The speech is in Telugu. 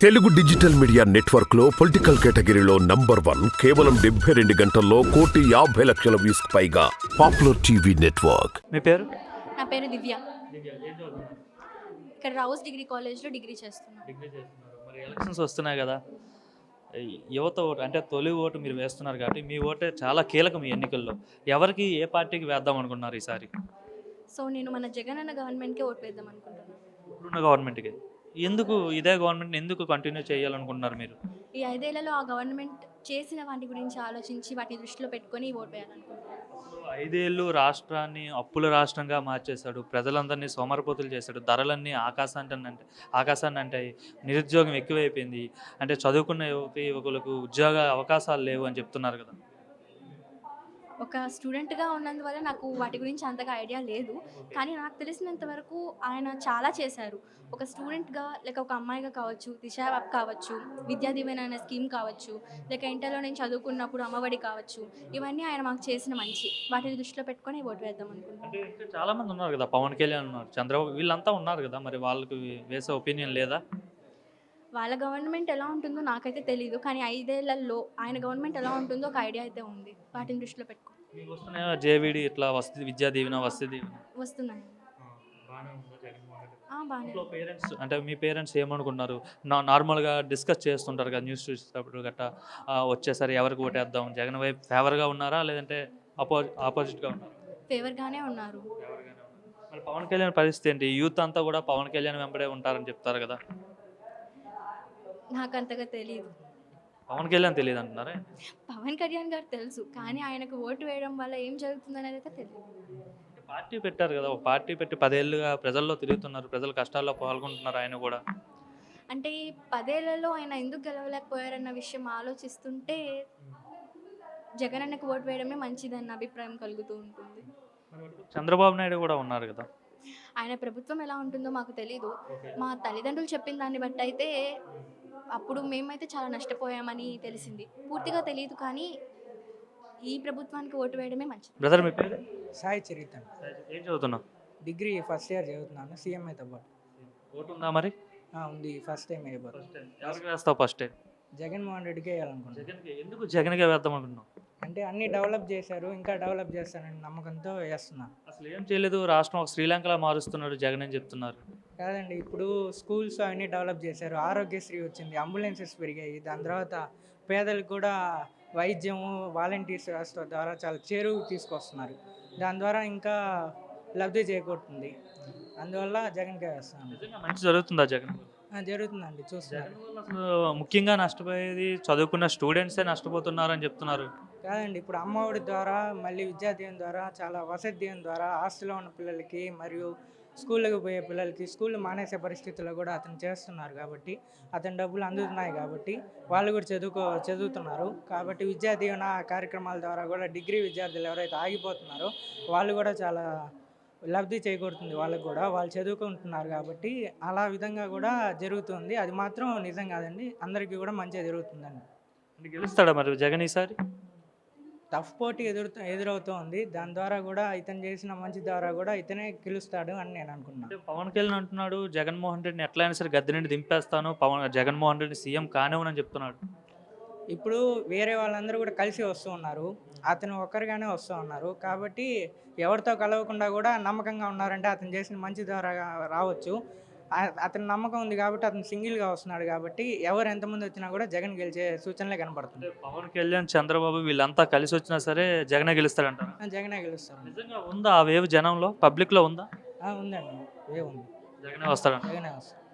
తెలుగు డిజిటల్ మీడియా నెట్వర్క్ లో పొలిటికల్ కేటగిరీలో నంబర్ 1 కేవలం 72 గంటల్లో 1,50,00,000 వ్యూస్ పైగా పాపులర్ టీవీ నెట్వర్క్. మీ పేరు? నా పేరు దివ్య. ఇక్కడ రౌస్ డిగ్రీ కాలేజ్లో డిగ్రీ చేస్తున్నాను. మరి ఎలక్షన్స్ వస్తున్నాయి కదా, యువత ఓటు అంటే తొలి ఓటు మీరు వేస్తున్నారు కాబట్టి మీ ఓటే చాలా కీలకం ఈ ఎన్నికల్లో. ఎవరికి ఏ పార్టీకి వేద్దాం అనుకున్నారు ఈసారి? సో నేను మన జగన్ అన్న గవర్నమెంట్కే ఓటు వేద్దాం అనుకుంటున్నాను. ఇప్పుడున్న గవర్నమెంట్కి ఎందుకు ఇదే గవర్నమెంట్ ఎందుకు కంటిన్యూ చేయాలనుకుంటున్నారు మీరు? ఈ 5 ఏళ్లలో ఆ గవర్నమెంట్ చేసిన వాటి గురించి ఆలోచించి వాటిని దృష్టిలో పెట్టుకొని ఓటు వేయాలనుకుంటున్నాను. 5 ఏళ్ళు రాష్ట్రాన్ని అప్పుల రాష్ట్రంగా మార్చేశాడు, ప్రజలందరినీ సోమరపోతులు చేశాడు, ధరలన్నీ ఆకాశాన్ని అంటే నిరుద్యోగం ఎక్కువైపోయింది, అంటే చదువుకున్న యువకులకు ఉద్యోగ అవకాశాలు లేవు అని చెప్తున్నారు కదా. ఒక స్టూడెంట్గా ఉన్నందువల్ల నాకు వాటి గురించి అంతగా ఐడియా లేదు, కానీ నాకు తెలిసినంత వరకు ఆయన చాలా చేశారు. ఒక స్టూడెంట్గా లేక ఒక అమ్మాయిగా కావచ్చు, దిశ యాప్ కావచ్చు, విద్యా దీవెన అనే స్కీమ్ కావచ్చు, లేక ఇంటర్లో నేను చదువుకున్నప్పుడు అమ్మఒడి కావచ్చు, ఇవన్నీ ఆయన మాకు చేసిన మంచి. వాటిని దృష్టిలో పెట్టుకొని ఓటు వేద్దాం అనుకుంటున్నాను. అంటే ఇంకా చాలామంది ఉన్నారు కదా, పవన్ కళ్యాణ్ ఉన్నారు, చంద్రబాబు, వీళ్ళంతా ఉన్నారు కదా, మరి వాళ్ళకి వేసే ఒపీనియన్ లేదా? వాళ్ళ గవర్నమెంట్ ఎలా ఉంటుందో నాకైతే తెలియదు, కానీ 5 ఏళ్లలో ఆయన గవర్నమెంట్ ఎలా ఉంటుందో ఒక ఐడియా అయితే ఉంది. వాటిని దృష్టిలో పెట్టుకో. మీకు వస్తున్నాయా జేవిడి ఇట్లా వసతి విద్యా దీవెన వసతి దీవెన? వస్తున్నాయి. బాగానే. పేరెంట్స్ అంటే మీ పేరెంట్స్ ఏమనుకున్నారు? నార్మల్గా డిస్కస్ చేస్తుంటారు కదా న్యూస్ చూసేటప్పుడు గట్టా, వచ్చేసరి ఎవరికి ఓటేద్దాం, జగన్ వైపు ఫేవర్గా ఉన్నారా లేదంటే ఆపోజిట్గా ఉన్నారా? ఫేవర్గానే ఉన్నారు. మరి పవన్ కళ్యాణ్ పరిస్థితి ఏంటి? యూత్ అంతా కూడా పవన్ కళ్యాణ్ వెంబడే ఉంటారని చెప్తారు కదా. నాకు అంతగా తెలియదు. పవన్ కళ్యాణ్ తెలియదు అంటున్నారా? పవన్ కళ్యాణ్ గారు తెలుసు, కానీ ఆయనకు ఓటు వేయడం వల్ల ఏం జరుగుతుందనేది అయితే తెలియదు. పార్టీ పెట్టారు కదా, ఒక పార్టీ పెట్టి 10 ఏళ్ళుగా ప్రజల్లో తిరుగుతున్నారు, ప్రజల కష్టాల్లో పాల్గొంటున్నారు ఆయన కూడా. అంటే ఈ 10 ఏళ్లలో ఆయన ఎందుకు గెలవలేకపోయారన్న విషయం ఆలోచిస్తుంటే జగన్ అన్నకు ఓటు వేయడమే మంచిదన్న అభిప్రాయం కలుగుతూ ఉంటుంది. చంద్రబాబు నాయుడు కూడా ఉన్నారు కదా. ఆయన ప్రభుత్వం ఎలా ఉంటుందో మాకు తెలీదు. మా తల్లిదండ్రులు చెప్పిన దాన్ని బట్టి అయితే అప్పుడు మేమైతే చాలా నష్టపోయామని తెలిసింది. పూర్తిగా తెలియదు, కానీ ఈ ప్రభుత్వానికి ఓటు వేయడమే మంచిది. బ్రదర్ మీ పేరు? సాయి చరిత్ర. ఏం చదువుతున్నావు? డిగ్రీ ఫస్ట్ ఇయర్ చదువుతున్నాను, సీఎంఐతో పాటు. ఓటు ఉందా మరి? ఉంది, ఫస్ట్ టైం అయిపోతుంది. ఎవరికి వేస్తావు ఫస్ట్ టైం? జగన్మోహన్ రెడ్డికే వేయాలనుకుంటున్నాను. జగన్కి ఎందుకు జగన్కే వేద్దాం అనుకున్నావు? అంటే అన్నీ డెవలప్ చేశారు, ఇంకా డెవలప్ చేస్తారని నమ్మకంతో వేస్తున్నాను. అసలు ఏం చేయలేదు, రాష్ట్రం ఒక శ్రీలంకలా మారుస్తున్నాడు జగన్ అని చెప్తున్నారు. కాదండి, ఇప్పుడు స్కూల్స్ అన్నీ డెవలప్ చేశారు, ఆరోగ్యశ్రీ వచ్చింది, అంబులెన్సెస్ పెరిగాయి, దాని తర్వాత పేదలకు కూడా వైద్యము వాలంటీర్స్ వ్యవస్థ ద్వారా చాలా చేరువు తీసుకొస్తున్నారు. దాని ద్వారా ఇంకా లబ్ధి చేకూరుతుంది. అందువల్ల జగన్కే వేస్తాను. నిజంగా మంచి జరుగుతుందా జగన్? జరుగుతుందండి, చూస్తున్నారు. అసలు ముఖ్యంగా నష్టపోయేది చదువుకున్న స్టూడెంట్సే నష్టపోతున్నారని చెప్తున్నారు. కాదండి, ఇప్పుడు అమ్మఒడి ద్వారా, మళ్ళీ విద్యా దీవెన ద్వారా, చాలా వసతి దీవెన ద్వారా హాస్టల్లో ఉన్న పిల్లలకి మరియు స్కూళ్ళకి పోయే పిల్లలకి స్కూల్ మానేసే పరిస్థితుల్లో కూడా అతను చేస్తున్నారు. కాబట్టి అతని డబ్బులు అందుతున్నాయి కాబట్టి వాళ్ళు కూడా చదువుతున్నారు. కాబట్టి విద్యా దీవెన కార్యక్రమాల ద్వారా కూడా డిగ్రీ విద్యార్థులు ఎవరైతే ఆగిపోతున్నారో వాళ్ళు కూడా చాలా లబ్ధి చేకూరుతుంది. వాళ్ళకు కూడా వాళ్ళు చదువుకుంటున్నారు కాబట్టి అలా విధంగా కూడా జరుగుతుంది. అది మాత్రం నిజం కాదండి, అందరికీ కూడా మంచిగా జరుగుతుందండి. అంటే గెలుస్తాడా మరి జగన్ ఈసారి? టఫ్ పోటీ ఎదురవుతూ ఉంది. దాని ద్వారా కూడా ఇతను చేసిన మంచి ద్వారా కూడా ఇతనే గెలుస్తాడు అని నేను అనుకున్నాను. అంటే పవన్ కళ్యాణ్ అంటున్నాడు జగన్మోహన్ రెడ్డిని ఎట్లయినా సరే గద్దె నుండి దింపేస్తాను, జగన్మోహన్ రెడ్డి సీఎం కానివ్వనని చెప్తున్నాడు. ఇప్పుడు వేరే వాళ్ళందరూ కూడా కలిసి వస్తూ ఉన్నారు, అతను ఒక్కరిగానే వస్తూ ఉన్నారు. కాబట్టి ఎవరితో కలవకుండా కూడా నమ్మకంగా ఉన్నారంటే అతను చేసిన మంచి ద్వారా రావచ్చు. అతని నమ్మకం ఉంది కాబట్టి అతను సింగిల్గా వస్తున్నాడు. కాబట్టి ఎవరు ఎంతమంది వచ్చినా కూడా జగన్ గెలిచే సూచనలే కనపడుతుంది. పవన్ కళ్యాణ్, చంద్రబాబు వీళ్ళంతా కలిసి వచ్చినా సరే జగనే గెలుస్తాడంట. జగనే గెలుస్తారు. నిజంగా ఉందా ఆ వేవ్ జనంలో, పబ్లిక్లో ఉందా? ఉందండి, ఉంది, జగనే వస్తాడు. జగనే వస్తాడు.